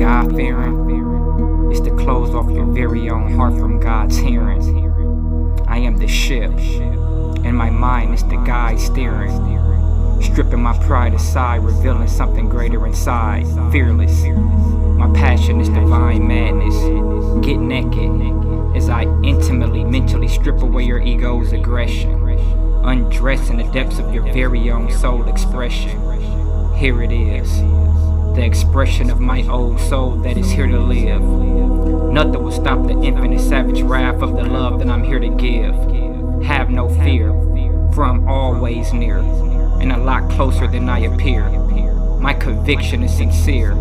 God-fearing is to close off your very own heart from God's hearing. I am the ship, and my mind is the guide steering. Stripping my pride aside, revealing something greater inside. Fearless. My passion is divine madness. Get naked as I intimately, mentally strip away your ego's aggression. Undress in the depths of your very own soul expression. Here it is, the expression of my old soul that is here to live. Nothing will stop the infinite savage wrath of the love that I'm here to give. Have no fear, for I'm always near, and a lot closer than I appear. My conviction is sincere.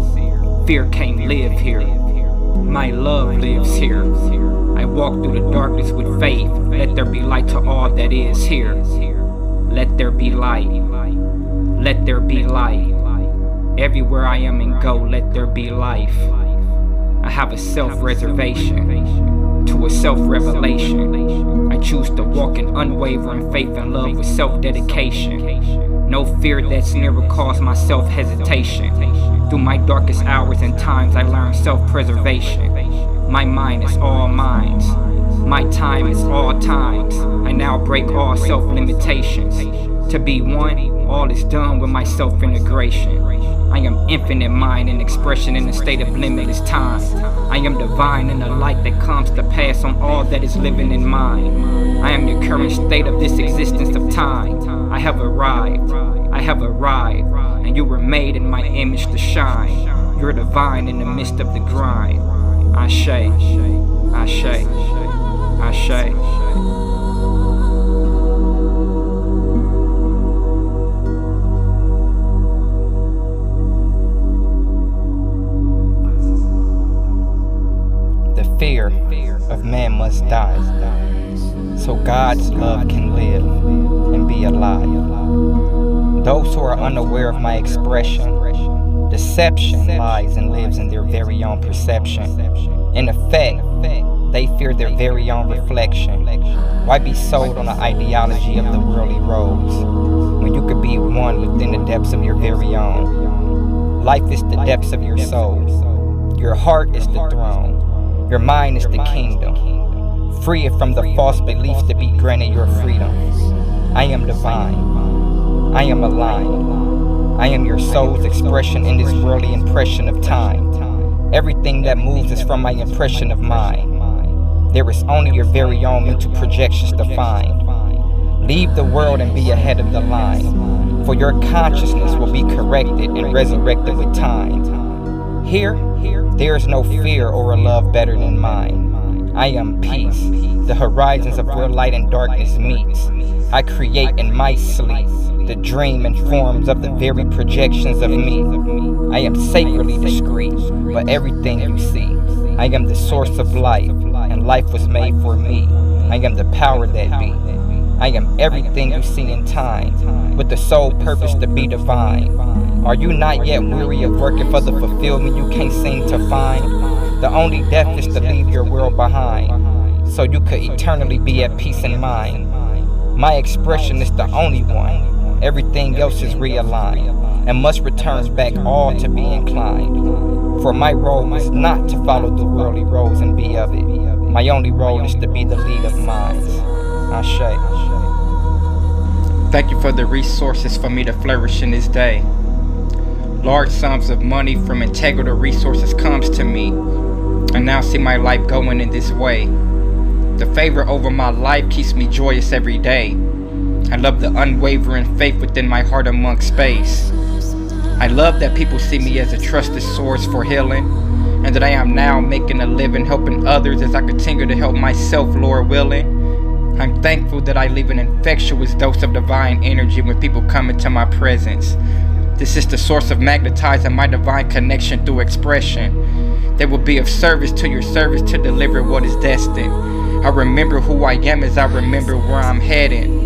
Fear can't live here. My love lives here. I walk through the darkness with faith. Let there be light to all that is here. Let there be light. Let there be light. Everywhere I am and go, let there be life. I have a self-reservation to a self-revelation. I choose to walk in unwavering faith and love with self-dedication. No fear that's near will cause my self-hesitation. Through my darkest hours and times, I learn self-preservation. My mind is all minds. My time is all times. I now break all self-limitations. To be one, all is done with my self-integration. I am infinite mind and expression in a state of limitless time. I am divine in the light that comes to pass on all that is living in mind. I am the current state of this existence of time. I have arrived, and you were made in my image to shine. You're divine in the midst of the grind. Ashe, Ashe, Ashe. Fear of man must die, so God's love can live and be alive. Those who are unaware of my expression, deception lies and lives in their very own perception. In effect, they fear their very own reflection. Why be sold on the ideology of the worldly roads, when you could be one within the depths of your very own? Life is the depths of your soul. Your heart is the throne. Your mind is the kingdom. Free it from the false beliefs to be granted your freedom. I am divine. I am aligned. I am your soul's expression in this worldly impression of time. Everything that moves is from my impression of mind. There is only your very own mental projections to find. Leave the world and be ahead of the line, for your consciousness will be corrected and resurrected with time. Here, there is no fear or a love better than mine. I am peace, the horizons of where light and darkness meets. I create in my sleep the dream and forms of the very projections of me. I am sacredly discreet, but everything you see. I am the source of life, and life was made for me. I am the power that be. I am everything you see in time, with the sole purpose to be divine. Are you not yet weary of working for the fulfillment you can't seem to find? The only death is to leave your world behind, so you could eternally be at peace in mind. My expression is the only one. Everything else is realigned, and must return back all to be inclined. For my role is not to follow the worldly roads and be of it. My only role is to be the lead of minds. Ashe. Thank you for the resources for me to flourish in this day. Large sums of money from integral resources comes to me. I now see my life going in this way. The favor over my life keeps me joyous every day. I love the unwavering faith within my heart amongst space. I love that people see me as a trusted source for healing, and that I am now making a living helping others as I continue to help myself, Lord willing. I'm thankful that I leave an infectious dose of divine energy when people come into my presence. This is the source of magnetizing my divine connection through expression. They will be of service to your service to deliver what is destined. I remember who I am as I remember where I'm heading.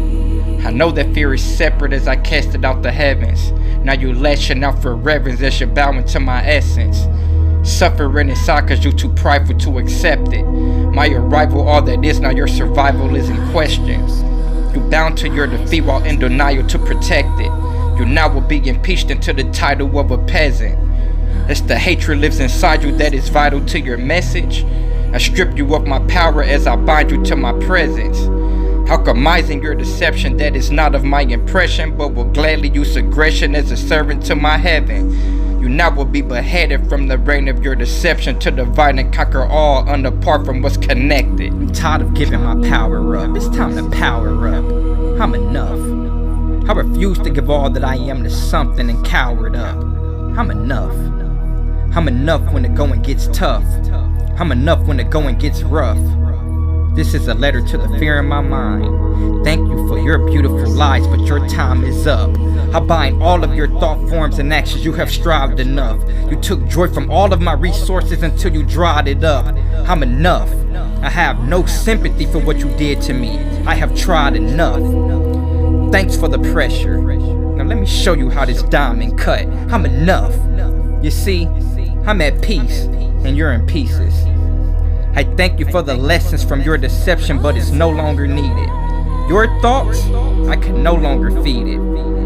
I know that fear is separate as I cast it out the heavens. Now you lashing out for reverence as you bow into my essence. Suffering inside cause you too prideful to accept it. My arrival, all that is, now your survival is in question. You bound to your defeat while in denial to protect it. You now will be impeached into the title of a peasant. It's the hatred lives inside you that is vital to your message. I strip you of my power as I bind you to my presence. Alchemizing your deception that is not of my impression, but will gladly use aggression as a servant to my heaven. You now will be beheaded from the reign of your deception to divide and conquer all unapart from what's connected. I'm tired of giving my power up. It's time to power up. I'm enough. I refuse to give all that I am to something and cower it up. I'm enough. I'm enough when the going gets tough. I'm enough when the going gets rough. This is a letter to the fear in my mind. Thank you for your beautiful lies, but your time is up. I bind all of your thought forms and actions. You have strived enough. You took joy from all of my resources until you dried it up. I'm enough. I have no sympathy for what you did to me. I have tried enough. Thanks for the pressure. Now let me show you how this diamond cut. I'm enough. You see, I'm at peace and you're in pieces. I thank you for the lessons from your deception, but it's no longer needed. Your thoughts, I can no longer feed it.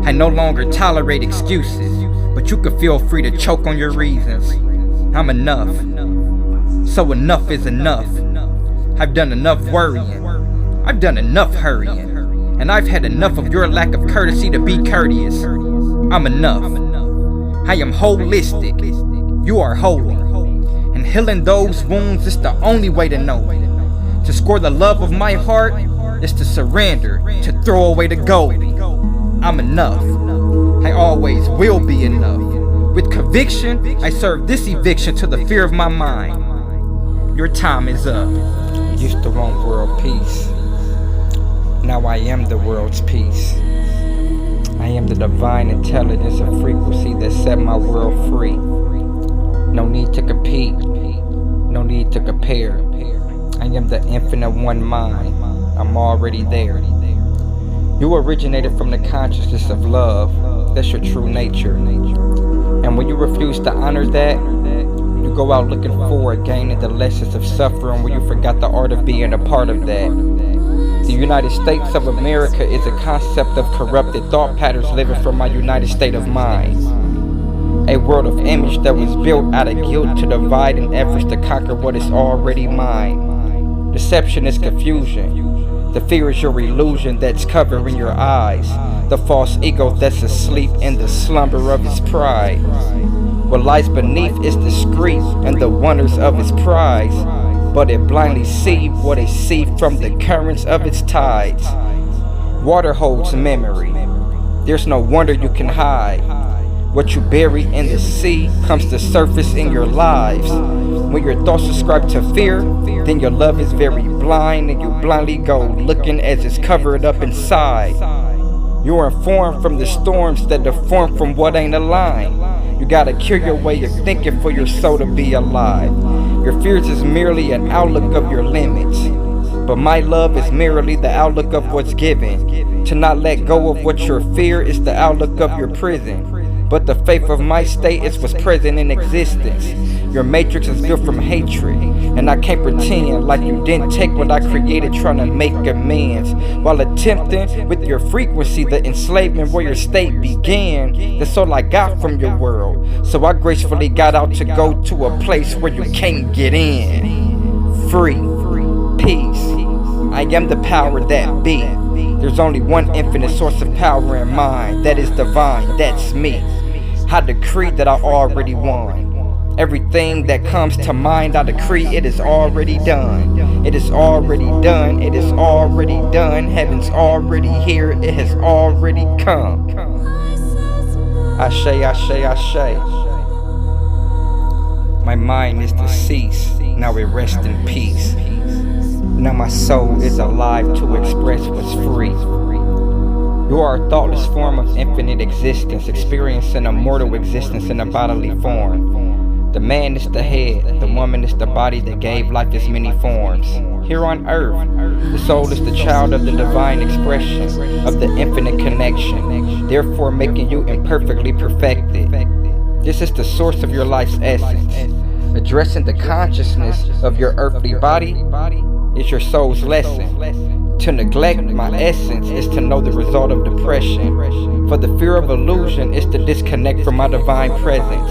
I no longer tolerate excuses, but you can feel free to choke on your reasons. I'm enough. So enough is enough. I've done enough worrying. I've done enough hurrying. And I've had enough of your lack of courtesy to be courteous. I'm enough. I am holistic. You are holy. And healing those wounds is the only way to know it. To score the love of my heart is to surrender, to throw away the gold. I'm enough. I always will be enough. With conviction, I serve this eviction to the fear of my mind. Your time is up. Used to want world peace. Now I am the world's peace. I am the divine intelligence and frequency that set my world free. No need to compete, no need to compare. I am the infinite one mind, I'm already there. You originated from the consciousness of love, that's your true nature. And when you refuse to honor that, you go out looking forward, gaining the lessons of suffering where you forgot the art of being a part of that. The United States of America is a concept of corrupted thought patterns living from my United State of mind. A world of image that was built out of guilt to divide in efforts to conquer what is already mine. Deception is confusion. The fear is your illusion that's covering your eyes. The false ego that's asleep in the slumber of its pride. What lies beneath is discreet and the wonders of its prize. But it blindly sees what it sees from the currents of its tides. Water holds memory. There's no wonder you can hide. What you bury in the sea comes to surface in your lives. When your thoughts ascribe to fear, then your love is very blind and you blindly go looking as it's covered up inside. You are informed from the storms that deform from what ain't aligned. You gotta cure your way of thinking for your soul to be alive. Your fears is merely an outlook of your limits. But my love is merely the outlook of what's given. To not let go of what your fear is the outlook of your prison. But the faith of my state is what's present in existence. Your matrix is built from hatred, and I can't pretend like you didn't take what I created trying to make amends. While attempting with your frequency the enslavement where your state began. That's all I got from your world. So I gracefully got out to go to a place where you can't get in. Free, peace. I am the power that be. There's only one infinite source of power in mind, that is divine, that's me. I decree that I already won. Everything that comes to mind, I decree it is already done. It is already done, it is already done. Heaven's already here, it has already come. Ashe, ashe, ashe. My mind is deceased, now it rests in peace. Now my soul is alive to express what's free. You are a thoughtless form of infinite existence, experiencing a mortal existence in a bodily form. The man is the head, the woman is the body that gave life its many forms. Here on earth, the soul is the child of the divine expression, of the infinite connection, therefore making you imperfectly perfected. This is the source of your life's essence. Addressing the consciousness of your earthly body is your soul's lesson. To neglect my essence is to know the result of depression. For the fear of illusion is to disconnect from my divine presence.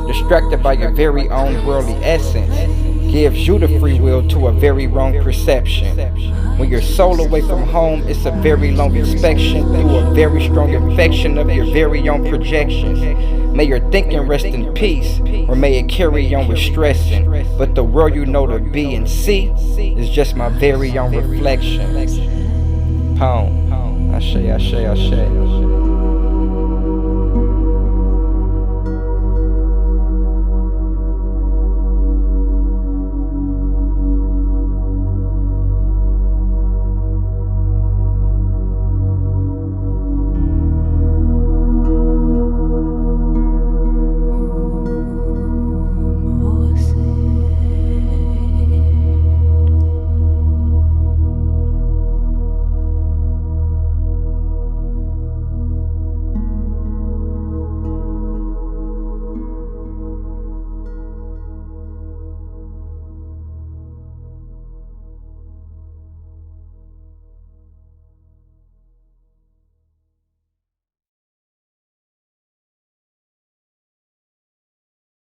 distracted by your very own worldly essence, gives you the free will to a very wrong perception. When you're soul away from home, it's a very long inspection through a very strong infection of your very own projections. May your thinking rest in peace, or may it carry on with stressing. But the world you know to be and see is just my very own reflection. Poem. Ashe, ashe, ashe.